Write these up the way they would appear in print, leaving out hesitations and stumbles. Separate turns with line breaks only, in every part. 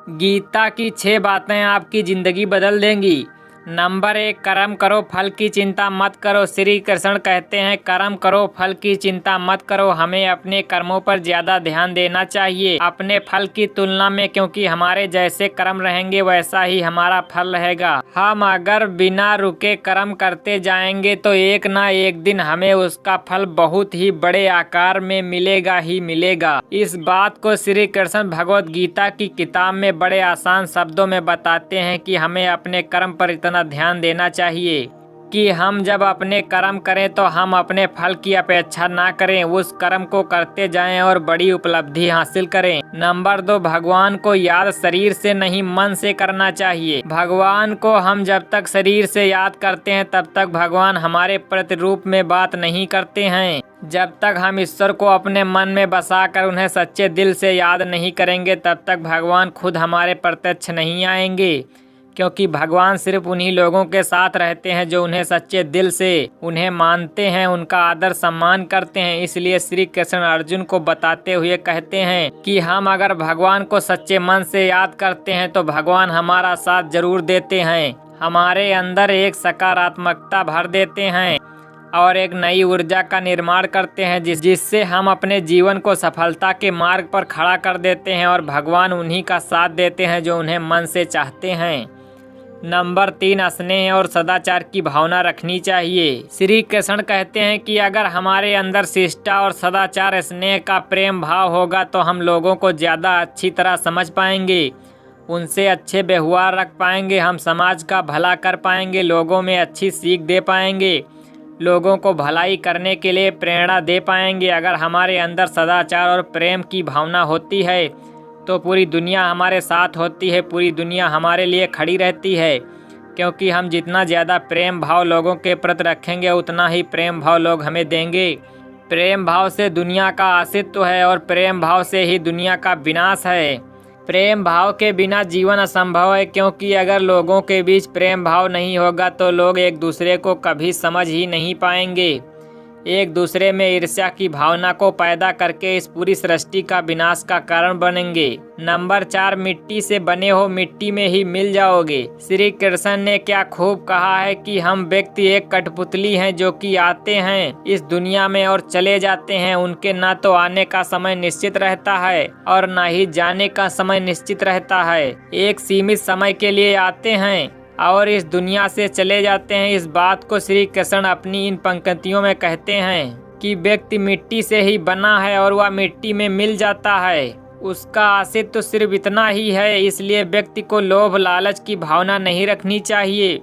गीता की 6 बातें आपकी जिंदगी बदल देंगी। नंबर 1, कर्म करो, फल की चिंता मत करो। श्री कृष्ण कहते हैं कर्म करो, फल की चिंता मत करो। हमें अपने कर्मों पर ज्यादा ध्यान देना चाहिए अपने फल की तुलना में, क्योंकि हमारे जैसे कर्म रहेंगे वैसा ही हमारा फल रहेगा। हम अगर बिना रुके कर्म करते जाएंगे तो एक ना एक दिन हमें उसका फल बहुत ही बड़े आकार में मिलेगा ही मिलेगा। इस बात को श्री कृष्ण भगवद गीता की किताब में बड़े आसान शब्दों में बताते हैं कि हमें अपने कर्म पर इतना ध्यान देना चाहिए कि हम जब अपने कर्म करें तो हम अपने फल की अपेक्षा ना करें, उस कर्म को करते जाएं और बड़ी उपलब्धि हासिल करें। नंबर 2, भगवान को याद शरीर से नहीं मन से करना चाहिए। भगवान को हम जब तक शरीर से याद करते हैं तब तक भगवान हमारे प्रतिरूप में बात नहीं करते हैं। जब तक हम ईश्वर को अपने मन में बसाकर उन्हें सच्चे दिल से याद नहीं करेंगे तब तक भगवान खुद हमारे प्रत्यक्ष नहीं आएंगे, क्योंकि भगवान सिर्फ उन्हीं लोगों के साथ रहते हैं जो उन्हें सच्चे दिल से उन्हें मानते हैं, उनका आदर सम्मान करते हैं। इसलिए श्री कृष्ण अर्जुन को बताते हुए कहते हैं कि हम अगर भगवान को सच्चे मन से याद करते हैं तो भगवान हमारा साथ जरूर देते हैं, हमारे अंदर एक सकारात्मकता भर देते हैं और एक नई ऊर्जा का निर्माण करते हैं जिससे हम अपने जीवन को सफलता के मार्ग पर खड़ा कर देते हैं और भगवान उन्हीं का साथ देते हैं जो उन्हें मन से चाहते हैं। नंबर 3, स्नेह और सदाचार की भावना रखनी चाहिए। श्री कृष्ण कहते हैं कि अगर हमारे अंदर शिष्टा और सदाचार स्नेह का प्रेम भाव होगा तो हम लोगों को ज़्यादा अच्छी तरह समझ पाएंगे, उनसे अच्छे व्यवहार रख पाएंगे, हम समाज का भला कर पाएंगे, लोगों में अच्छी सीख दे पाएंगे, लोगों को भलाई करने के लिए प्रेरणा दे पाएंगे। अगर हमारे अंदर सदाचार और प्रेम की भावना होती है तो पूरी दुनिया हमारे साथ होती है, पूरी दुनिया हमारे लिए खड़ी रहती है, क्योंकि हम जितना ज़्यादा प्रेम भाव लोगों के प्रति रखेंगे उतना ही प्रेम भाव लोग हमें देंगे। प्रेम भाव से दुनिया का अस्तित्व है और प्रेम भाव से ही दुनिया का विनाश है। प्रेम भाव के बिना जीवन असंभव है, क्योंकि अगर लोगों के बीच प्रेम भाव नहीं होगा तो लोग एक दूसरे को कभी समझ ही नहीं पाएंगे, एक दूसरे में ईर्ष्या की भावना को पैदा करके इस पूरी सृष्टि का विनाश का कारण बनेंगे। नंबर 4, मिट्टी से बने हो मिट्टी में ही मिल जाओगे। श्री कृष्ण ने क्या खूब कहा है कि हम व्यक्ति एक कठपुतली हैं जो कि आते हैं इस दुनिया में और चले जाते हैं। उनके ना तो आने का समय निश्चित रहता है और ना ही जाने का समय निश्चित रहता है। एक सीमित समय के लिए आते हैं और इस दुनिया से चले जाते हैं। इस बात को श्री कृष्ण अपनी इन पंक्तियों में कहते हैं कि व्यक्ति मिट्टी से ही बना है और वह मिट्टी में मिल जाता है, उसका अस्तित्व तो सिर्फ इतना ही है। इसलिए व्यक्ति को लोभ लालच की भावना नहीं रखनी चाहिए,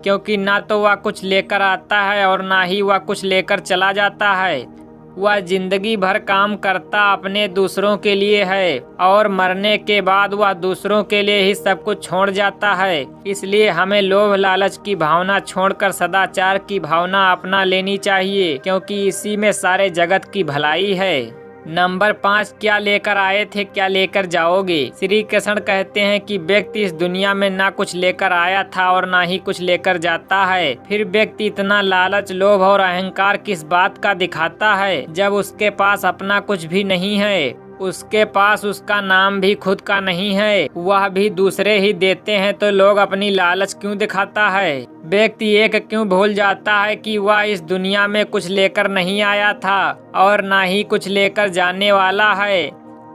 क्योंकि ना तो वह कुछ लेकर आता है और ना ही वह कुछ लेकर चला जाता है। वह जिंदगी भर काम करता अपने दूसरों के लिए है और मरने के बाद वह दूसरों के लिए ही सब कुछ छोड़ जाता है। इसलिए हमें लोभ लालच की भावना छोड़कर सदाचार की भावना अपना लेनी चाहिए, क्योंकि इसी में सारे जगत की भलाई है। नंबर 5, क्या लेकर आए थे क्या लेकर जाओगे। श्री कृष्ण कहते हैं कि व्यक्ति इस दुनिया में ना कुछ लेकर आया था और ना ही कुछ लेकर जाता है। फिर व्यक्ति इतना लालच, लोभ और अहंकार किस बात का दिखाता है जब उसके पास अपना कुछ भी नहीं है, उसके पास उसका नाम भी खुद का नहीं है, वह भी दूसरे ही देते हैं, तो लोग अपनी लालच क्यों दिखाता है। व्यक्ति एक क्यों भूल जाता है कि वह इस दुनिया में कुछ लेकर नहीं आया था और ना ही कुछ लेकर जाने वाला है,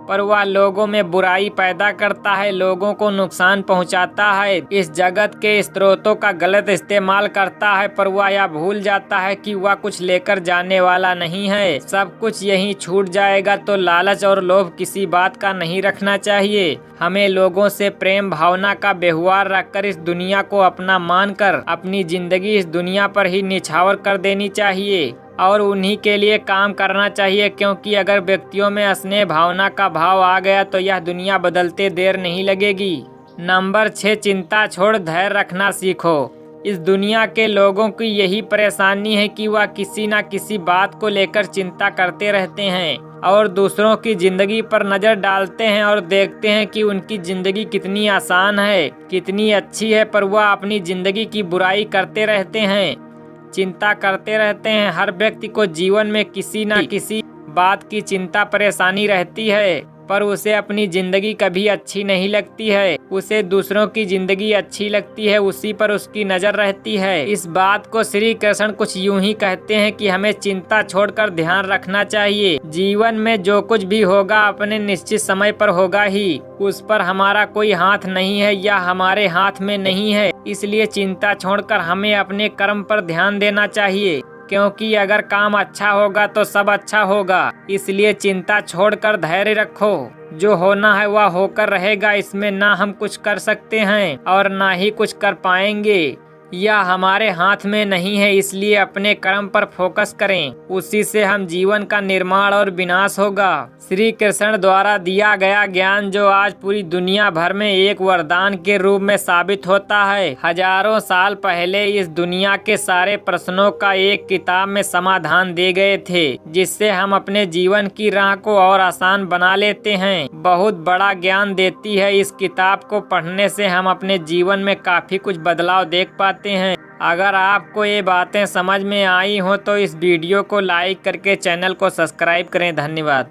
पर वह लोगों में बुराई पैदा करता है, लोगों को नुकसान पहुंचाता है, इस जगत के स्रोतों का गलत इस्तेमाल करता है, पर वह यह भूल जाता है कि वह कुछ लेकर जाने वाला नहीं है, सब कुछ यहीं छूट जाएगा। तो लालच और लोभ किसी बात का नहीं रखना चाहिए। हमें लोगों से प्रेम भावना का व्यवहार रखकर इस दुनिया को अपना मानकर अपनी जिंदगी इस दुनिया पर ही निछावर कर देनी चाहिए और उन्हीं के लिए काम करना चाहिए, क्योंकि अगर व्यक्तियों में स्नेह भावना का भाव आ गया तो यह दुनिया बदलते देर नहीं लगेगी। नंबर 6, चिंता छोड़ धैर्य रखना सीखो। इस दुनिया के लोगों की यही परेशानी है कि वह किसी न किसी बात को लेकर चिंता करते रहते हैं और दूसरों की जिंदगी पर नजर डालते हैं और देखते हैं कि उनकी जिंदगी कितनी आसान है, कितनी अच्छी है, पर वह अपनी जिंदगी की बुराई करते रहते हैं, चिंता करते रहते हैं। हर व्यक्ति को जीवन में किसी न किसी बात की चिंता परेशानी रहती है। पर उसे अपनी जिंदगी कभी अच्छी नहीं लगती है। उसे दूसरों की जिंदगी अच्छी लगती है, उसी पर उसकी नजर रहती है। इस बात को श्री कृष्ण कुछ यूं ही कहते हैं कि हमें चिंता छोड़कर ध्यान रखना चाहिए। जीवन में जो कुछ भी होगा अपने निश्चित समय पर होगा ही, उस पर हमारा कोई हाथ नहीं है या हमारे हाथ में नहीं है। इसलिए चिंता छोड़कर हमें अपने कर्म पर ध्यान देना चाहिए, क्योंकि अगर काम अच्छा होगा तो सब अच्छा होगा। इसलिए चिंता छोड़कर धैर्य रखो। जो होना है वह होकर रहेगा, इसमें ना हम कुछ कर सकते हैं और ना ही कुछ कर पाएंगे, यह हमारे हाथ में नहीं है। इसलिए अपने कर्म पर फोकस करें, उसी से हम जीवन का निर्माण और विनाश होगा। श्री कृष्ण द्वारा दिया गया ज्ञान जो आज पूरी दुनिया भर में एक वरदान के रूप में साबित होता है। हजारों साल पहले इस दुनिया के सारे प्रश्नों का एक किताब में समाधान दे गए थे, जिससे हम अपने जीवन की राह को और आसान बना लेते हैं। बहुत बड़ा ज्ञान देती है। इस किताब को पढ़ने से हम अपने जीवन में काफी कुछ बदलाव देख पाते हैं। अगर आपको ये बातें समझ में आई हो तो इस वीडियो को लाइक करके चैनल को सब्सक्राइब करें। धन्यवाद।